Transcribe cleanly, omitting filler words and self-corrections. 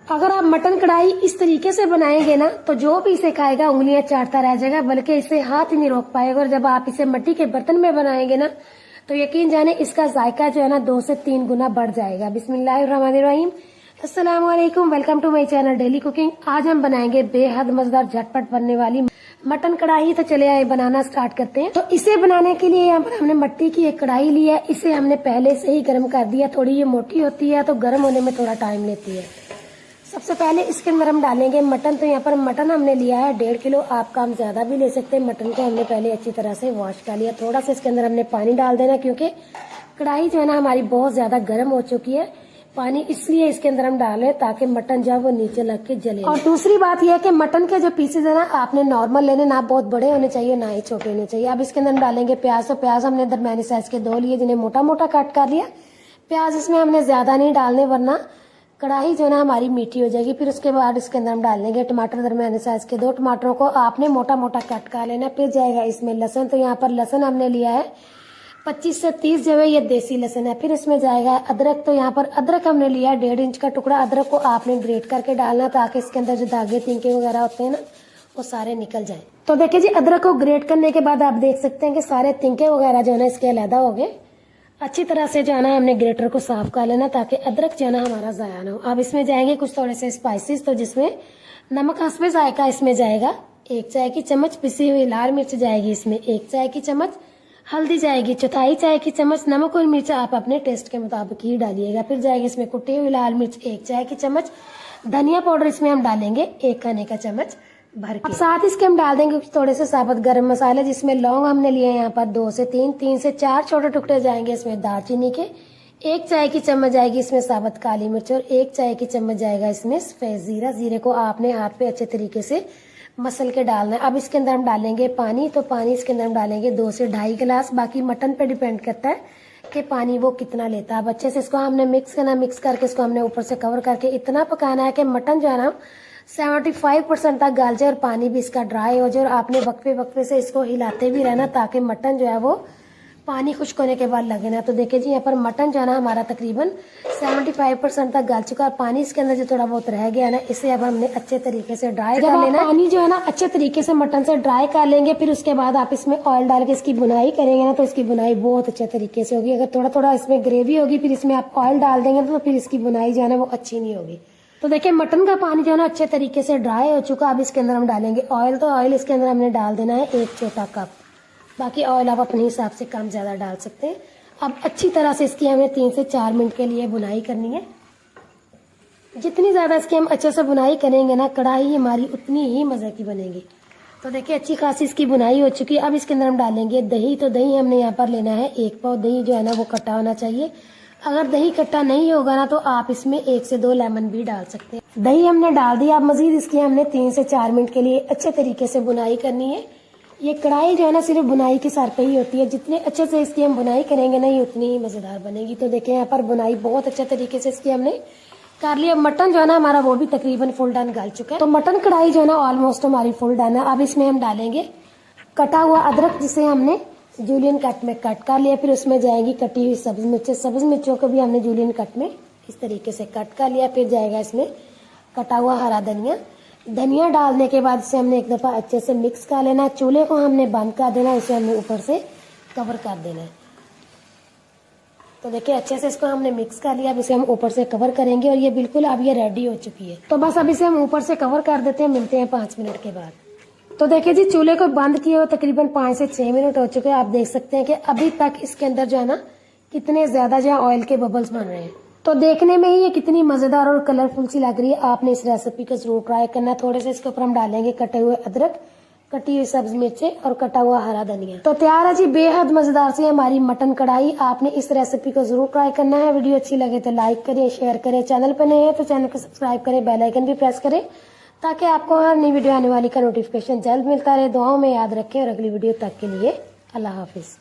अगर आप मटन कढ़ाई इस तरीके से बनाएंगे ना तो जो भी इसे खाएगा उंगलियां चाटता रह जाएगा, बल्कि इसे हाथ ही नहीं रोक पाएगा। और जब आप इसे मिट्टी के बर्तन में बनाएंगे ना तो यकीन जाने इसका जायका जो है ना 2 से 3 गुना बढ़ जाएगा। बिस्मिल्लाहिर्रहमानिर्रहीम, अस्सलाम वालेकुम, welcome to my channel daily cooking. आज हम बनाएंगे बेहद मजेदार झटपट बनने वाली मटन कढ़ाई। तो चले आए बनाना स्टार्ट करते हैं। तो इसे बनाने के लिए यहाँ पर हमने मिट्टी की एक कढ़ाई ली है। इसे हमने पहले से ही गर्म कर दिया। थोड़ी ये मोटी होती है तो गर्म होने में थोड़ा टाइम लेती है। सबसे पहले इसके अंदर हम डालेंगे मटन। तो यहाँ पर मटन हमने लिया है 1.5 किलो। आप काम ज्यादा भी ले सकते हैं। मटन को हमने पहले अच्छी तरह से वॉश कर लिया। थोड़ा सा इसके अंदर हमने पानी डाल देना, क्योंकि कढ़ाई जो है ना हमारी बहुत ज्यादा गर्म हो चुकी है। पानी इसलिए इसके अंदर हम डालें ताकि मटन जो है वो नीचे लग के जले। और दूसरी बात यह है कि मटन के जो पीसेज है ना आपने नॉर्मल लेने, ना बहुत बड़े होने चाहिए ना ही छोटे होने चाहिए। अब इसके अंदर हम डालेंगे प्याज। तो प्याज हमने दरमियानी साइज के 2 लिए, जिन्हें मोटा मोटा कट कर लिया। प्याज इसमें हमने ज्यादा नहीं डालने, वरना कढ़ाई जो है ना हमारी मीठी हो जाएगी। फिर उसके बाद इसके अंदर हम डाल देंगे टमाटर। दरमियाने साइज के 2 टमाटरों को आपने मोटा मोटा कट कर लेना। फिर जाएगा इसमें लहसुन। तो यहाँ पर लहसुन हमने लिया है 25 से 30 जो है ये देसी लहसुन है। फिर इसमें जाएगा अदरक। तो यहाँ पर अदरक हमने लिया है 1.5 इंच का टुकड़ा। अदरक को आपने ग्रेट करके डालना ताकि इसके अंदर जो धागे तिनके वगैरह होते हैं ना वो सारे निकल जाए। तो देखिए जी, अदरक को ग्रेट करने के बाद आप देख सकते हैं कि सारे तिनके वगैरह जो है ना इसके अलहदा हो गए। अच्छी तरह से जो है ना हमने ग्रेटर को साफ कर लेना ताकि अदरक जो है ना हमारा ज़ाया ना हो। अब इसमें जाएंगे कुछ थोड़े से स्पाइसेस। तो जिसमें नमक हस्बे जायका इसमें जाएगा 1 चाय की चम्मच। पिसी हुई लाल मिर्च जाएगी इसमें 1 चाय की चम्मच। हल्दी जाएगी 1/4 चाय की चम्मच। नमक और मिर्च आप अपने टेस्ट के मुताबिक ही डालिएगा। फिर जाएगी इसमें कुटी हुई लाल मिर्च 1 चाय की चम्मच। धनिया पाउडर इसमें हम डालेंगे 1 खाने का चम्मच भर के। साथ इसके हम डाल देंगे थोड़े से साबुत गरम मसाले, जिसमें लौंग हमने लिए यहाँ पर 2 से 3 से 4 छोटे टुकड़े जाएंगे इसमें दालचीनी के। 1 चाय की चम्मच जाएगी इसमें साबुत काली मिर्च और 1 चाय की चम्मच जाएगा इसमें सफेद जीरा। जीरे को आपने हाथ पे अच्छे तरीके से मसल के डालना है। अब इसके अंदर हम डालेंगे पानी। तो पानी इसके अंदर हम डालेंगे 2 से 2.5 गिलास। बाकी मटन पे डिपेंड करता है कि पानी वो कितना लेता है। अब अच्छे से इसको हमने मिक्स करना। मिक्स करके इसको हमने ऊपर से कवर करके इतना पकाना है कि मटन जो है ना 75% तक गल जाए और पानी भी इसका ड्राई हो जाए। और आपने वक्फे वक्फे से इसको हिलाते भी रहना ताकि मटन जो है वो पानी खुश्क होने के बाद लगे ना। तो देखिए जी, यहाँ पर मटन जो है ना हमारा तकरीबन 75% तक गल चुका है। पानी इसके अंदर जो थोड़ा बहुत रह गया ना, इसे अब हमने अच्छे तरीके से ड्राई कर लेना। पानी जो है ना अच्छे तरीके से मटन से ड्राई कर लेंगे। फिर उसके बाद आप इसमें ऑयल डाल के इसकी बुनाई करेंगे ना तो इसकी बुनाई बहुत अच्छे तरीके से होगी। अगर थोड़ा थोड़ा इसमें ग्रेवी होगी फिर इसमें आप ऑयल डाल देंगे तो फिर इसकी बुनाई जो है ना वो अच्छी नहीं होगी। तो देखिए मटन का पानी जो है ना अच्छे तरीके से ड्राई हो चुका। अब इसके अंदर हम डालेंगे ऑयल। तो ऑयल इसके अंदर हमने डाल देना है 1 छोटा कप। बाकी ऑयल आप अपने हिसाब से कम ज्यादा डाल सकते हैं। अब अच्छी तरह से इसकी हमें 3 से 4 मिनट के लिए बुनाई करनी है। जितनी ज्यादा इसकी हम अच्छे से बुनाई करेंगे ना कढ़ाई हमारी उतनी ही मजे की बनेगी। तो देखिए अच्छी खासी इसकी बुनाई हो चुकी है। अब इसके अंदर हम डालेंगे दही। तो दही हमने यहाँ पर लेना है 1 पाव। दही जो है ना वो कटा होना चाहिए। अगर दही कट्टा नहीं होगा ना तो आप इसमें 1 से 2 लेमन भी डाल सकते हैं। दही हमने डाल दिया। अब मजीद इसकी हमने 3 से 4 मिनट के लिए अच्छे तरीके से बुनाई करनी है। ये कढ़ाई जो है ना सिर्फ बुनाई के सर पे ही होती है। जितने अच्छे से इसकी हम बुनाई करेंगे ना ये उतनी ही मजेदार बनेगी। तो देखिए यहाँ पर बुनाई बहुत अच्छे तरीके से इसकी हमने कर लिया। मटन जो है ना हमारा वो भी तकरीबन फुल डन गल चुका है। तो मटन कढ़ाई जो है ना ऑलमोस्ट हमारी फुल डन है। अब इसमें हम डालेंगे कटा हुआ अदरक, जिसे हमने जूलियन कट में कट कर लिया। फिर उसमें जाएगी कटी हुई सब्ज मिर्चें। सब्ज मिर्चों को भी हमने जूलियन कट में इस तरीके से कट कर लिया। फिर जाएगा इसमें कटा हुआ हरा धनिया। धनिया डालने के बाद इसे हमने एक दफा अच्छे से मिक्स कर लेना। चूल्हे को हमने बंद कर देना। इसे हमने ऊपर से कवर कर देना है। तो देखिए अच्छे से इसको हमने मिक्स कर लिया। अब इसे हम ऊपर से कवर करेंगे और ये बिल्कुल अब ये रेडी हो चुकी है। तो बस अब इसे हम ऊपर से कवर कर देते हैं। मिलते हैं 5 मिनट के बाद। तो देखिए जी, चूल्हे को बंद किए हुए तकरीबन 5 से 6 मिनट हो चुके हैं। आप देख सकते हैं कि अभी तक इसके अंदर जो है ना कितने ज्यादा जो है ऑयल के बबल्स बन रहे हैं। तो देखने में ही ये कितनी मजेदार और कलरफुल सी लग रही है। आपने इस रेसिपी को जरूर ट्राई करना। थोड़े से इसके ऊपर हम डालेंगे कटे हुए अदरक, कटी हुई सब्ज मिर्चें और कटा हुआ हरा धनिया। तो तैयार है जी बेहद मजेदार सी हमारी मटन कढ़ाई। आपने इस रेसिपी को जरूर ट्राई करना है। वीडियो अच्छी लगे तो लाइक करें, शेयर करें। चैनल पर नए हैं तो चैनल को सब्सक्राइब करें, बेल आइकन भी प्रेस करें ताकि आपको हर नई वीडियो आने वाली का नोटिफिकेशन जल्द मिलता रहे। दुआओं में याद रखें और अगली वीडियो तक के लिए अल्लाह हाफिज।